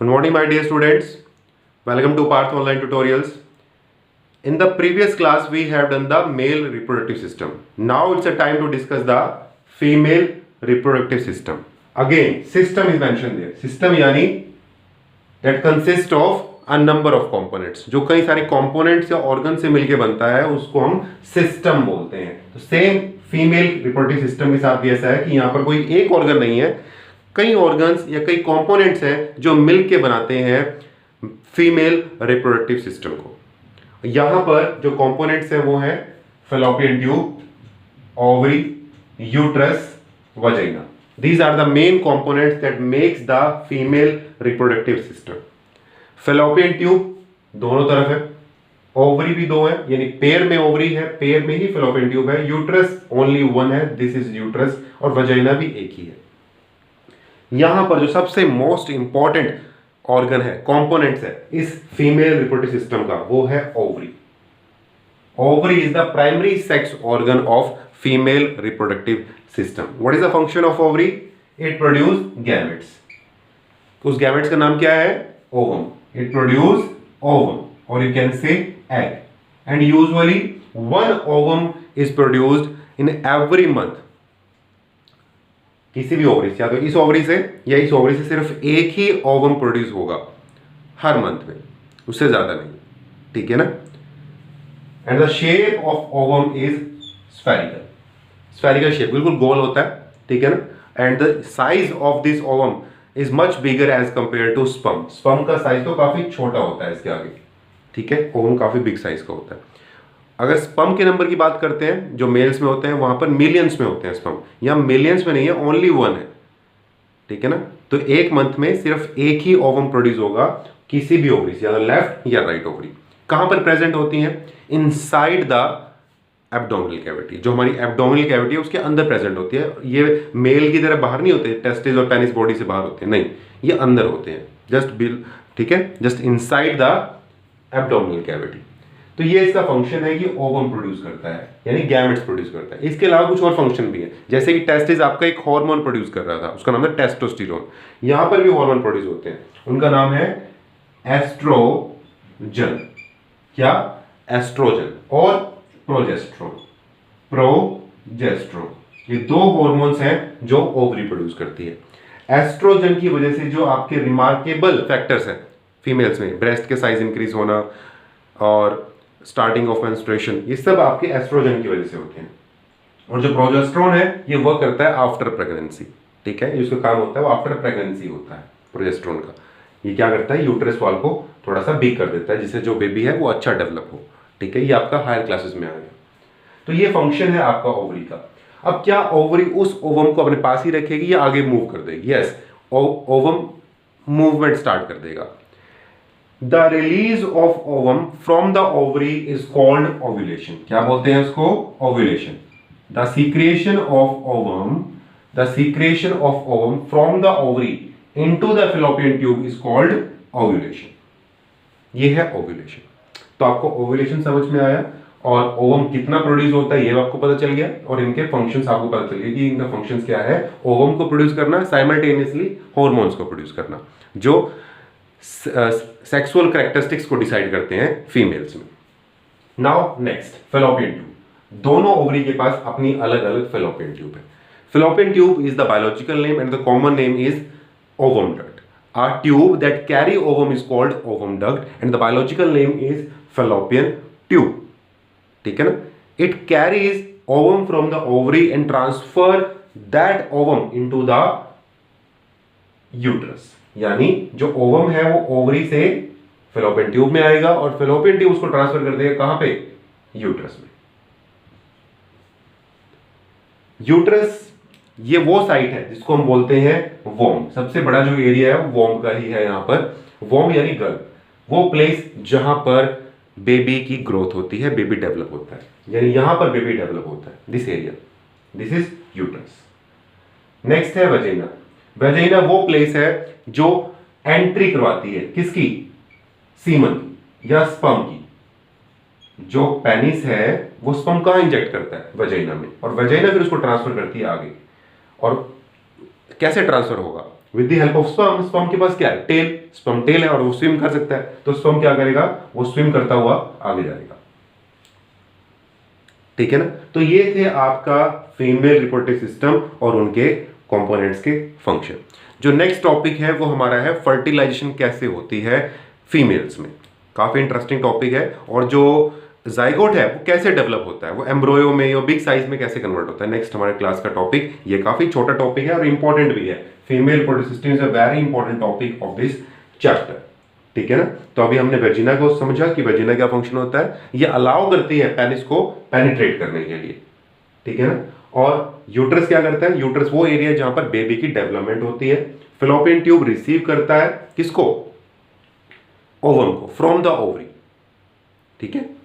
Good morning, my dear students. Welcome to Parth Online Tutorials. In the previous class, we have done the male reproductive system. Now it's a time to discuss the female reproductive system. Again, system is mentioned there. System यानी that consists of a number of components. जो कई सारे components या organ से मिलके बनता है उसको हम system बोलते हैं. तो सेम फीमेल रिप्रोडक्टिव सिस्टम के साथ भी ऐसा है कि यहाँ पर कोई एक ऑर्गन नहीं है, कई ऑर्गन्स या कई कंपोनेंट्स हैं जो मिलके बनाते हैं फीमेल रिप्रोडक्टिव सिस्टम को. यहां पर जो कंपोनेंट्स हैं वो है fallopian tube, ovary, uterus, vagina. These are the main components that makes the female reproductive system. Fallopian tube दोनों तरफ है, ओवरी भी दो है, यानी पेयर में ओवरी है, पेयर में ही फैलोपियन ट्यूब है. यूट्रस ओनली वन है, दिस इज यूट्रस, और वजाइना भी एक ही है. यहां पर जो सबसे मोस्ट इंपॉर्टेंट ऑर्गन है, कंपोनेंट्स है इस फीमेल रिप्रोडक्टिव सिस्टम का, वो है ovary. Ovary is the primary sex organ of female reproductive system. What is the function of ovary? It produce gametes. उस गैमेट्स का नाम क्या है? ओवम. इट प्रोड्यूस ओवम, और you can say egg. And usually one ovum is produced in every month. किसी भी ovary से, या तो इस ओवरी से या इस ओवरी से सिर्फ एक ही ओवम प्रोड्यूस होगा हर मंथ में, उससे ज्यादा नहीं. ठीक है ना? And the shape of ovum is spherical. Spherical shape, बिल्कुल गोल होता है. ठीक है ना? And the size of this ovum is much bigger as compare to sperm. Sperm का साइज तो काफी छोटा होता है इसके आगे. ठीक है? ओवम काफी बिग साइज का होता है. अगर स्पर्म के नंबर की बात करते हैं जो मेल्स में होते हैं, वहां पर मिलियंस में होते हैं स्पर्म. यहां मिलियंस में नहीं है, ओनली वन है. ठीक है ना? तो एक मंथ में सिर्फ एक ही ओवम प्रोड्यूस होगा किसी भी ओवरी से, या लेफ्ट या राइट ओवरी. कहां पर प्रेजेंट होती हैं? Inside the abdominal cavity. जो हमारी एब्डोमिनल कैविटी है उसके अंदर प्रेजेंट होती है. ये मेल की तरह बाहर नहीं होते, टेस्टिस और पेनिस बॉडी से बाहर होते हैं, नहीं, ये अंदर होते हैं. जस्ट बिल, ठीक है, just inside the abdominal cavity. तो ये इसका फंक्शन है कि ओवम प्रोड्यूस करता है, यानी गैमेट्स प्रोड्यूस करता है. इसके अलावा कुछ और फंक्शन भी है, जैसे कि टेस्टिस आपका एक हार्मोन प्रोड्यूस कर रहा था, उसका नाम है टेस्टोस्टेरोन. यहां पर भी हार्मोन प्रोड्यूस होते हैं, उनका नाम है एस्ट्रोजन. क्या? एस्ट्रोजन और प्रोजेस्ट्रोन. प्रोजेस्ट्रोन, ये दो हार्मोन्स हैं जो ओवरी प्रोड्यूस करती है. एस्ट्रोजन की वजह से जो आपके रिमार्केबल फैक्टर्स हैं फीमेल्स में, ब्रेस्ट के साइज इंक्रीज होना और स्टार्टिंग ऑफ मेंस्ट्रुएशन, ये सब आपके एस्ट्रोजन की वजह से होते हैं. और जो प्रोजेस्टेरोन है ये वर्क करता है आफ्टर प्रेगनेंसी. ठीक है? इसका काम होता है, वो आफ्टर प्रेगनेंसी होता है प्रोजेस्टेरोन का. ये क्या करता है? यूट्रस वॉल को थोड़ा सा बिग कर देता है, जिससे जो बेबी है वो अच्छा डेवलप हो. ठीक है? ये आपका हायर क्लासेस में आ गया. तो ये फंक्शन है आपका ओवरी का. अब क्या ओवरी उस ओवम को अपने पास ही रखेगी या आगे मूव कर देगी? यस, ओवम मूवमेंट स्टार्ट कर देगा. The release of ovum from the ovary is called ovulation. क्या बोलते हैं उसको? Ovulation. The secretion of ovum from the ovary into the fallopian tube is called ovulation. ये है ovulation. तो आपको ovulation समझ में आया, और ओवम कितना प्रोड्यूस होता है ये आपको पता चल गया, और इनके फंक्शंस आपको पता चल गया कि इनका फंक्शंस क्या है. ओवम को प्रोड्यूस करना, साइमल्टेनियसली हॉर्मोन्स को प्रोड्यूस करना, जो सेक्सुअल कैरेक्टरिस्टिक्स को डिसाइड करते हैं फीमेल्स में. Now next, fallopian tube. दोनों ओवरी के पास अपनी अलग अलग फैलोपियन ट्यूब है. Fallopian tube is the biological name and the common name is ovum duct. A tube that carry ovum is called ovum duct and the biological name is fallopian tube. ठीक है ना? It carries ovum from the ovary and transfer that ovum into the uterus. यानी जो ovum है वो ovary से fallopian tube में आएगा, और फैलोपियन ट्यूब उसको ट्रांसफर कर देगा कहां पे? यूट्रस में. यूट्रस ये वो साइट है जिसको हम बोलते हैं वोम. सबसे बड़ा जो एरिया है वोम का ही है. यहां पर वोम यानी गर्भ, वो प्लेस जहां पर बेबी की ग्रोथ होती है, बेबी डेवलप होता है, यानी यहां पर बेबी डेवलप होता है. This area, this is uterus. Next है वजाइना. वजाइना वो प्लेस है जो एंट्री करवाती है किसकी? सीमन की या स्पर्म की. जो पेनिस है वो स्पर्म कहां इंजेक्ट करता है? वजाइना में, और वजाइना फिर उसको ट्रांसफर करती है आगे. और कैसे ट्रांसफर होगा? With the help of sperm, sperm के पास क्या है, टेल, स्पर्म टेल है और वो स्विम कर सकता है, तो स्पर्म क्या करेगा, वो स्विम करता हुआ आगे जाएगा। ठीक है ना। तो ये थे आपका फीमेल रिप्रोडक्टिव सिस्टम और उनके कंपोनेंट्स के फंक्शन। जो नेक्स्ट टॉपिक है वो हमारा है फर्टिलाइजेशन कैसे होती है फीमेल्स में। काफी इंटरेस्टिंग टॉपिक है। और जो जाइगोट है वो कैसे डेवलप होता है, वो एम्ब्रोयो में या बिग साइज में कैसे कन्वर्ट होता है, नेक्स्ट हमारे क्लास का टॉपिक। ये काफी छोटा टॉपिक है और इंपॉर्टेंट भी है। Female reproductive system is a very important topic of this chapter. ठीक है ना। तो अभी हमने वेजिना को समझा कि वेजिना क्या फंक्शन होता है, ये अलाउ करती है पेनिस को पेनिट्रेट करने के लिए। ठीक है ना। और यूट्रस क्या करता है, यूट्रस वो एरिया है जहां पर बेबी की डेवलपमेंट होती है। फिलोपियन ट्यूब रिसीव करता है किसको, ओवम को, फ्रॉम द ओवरी। ठीक है।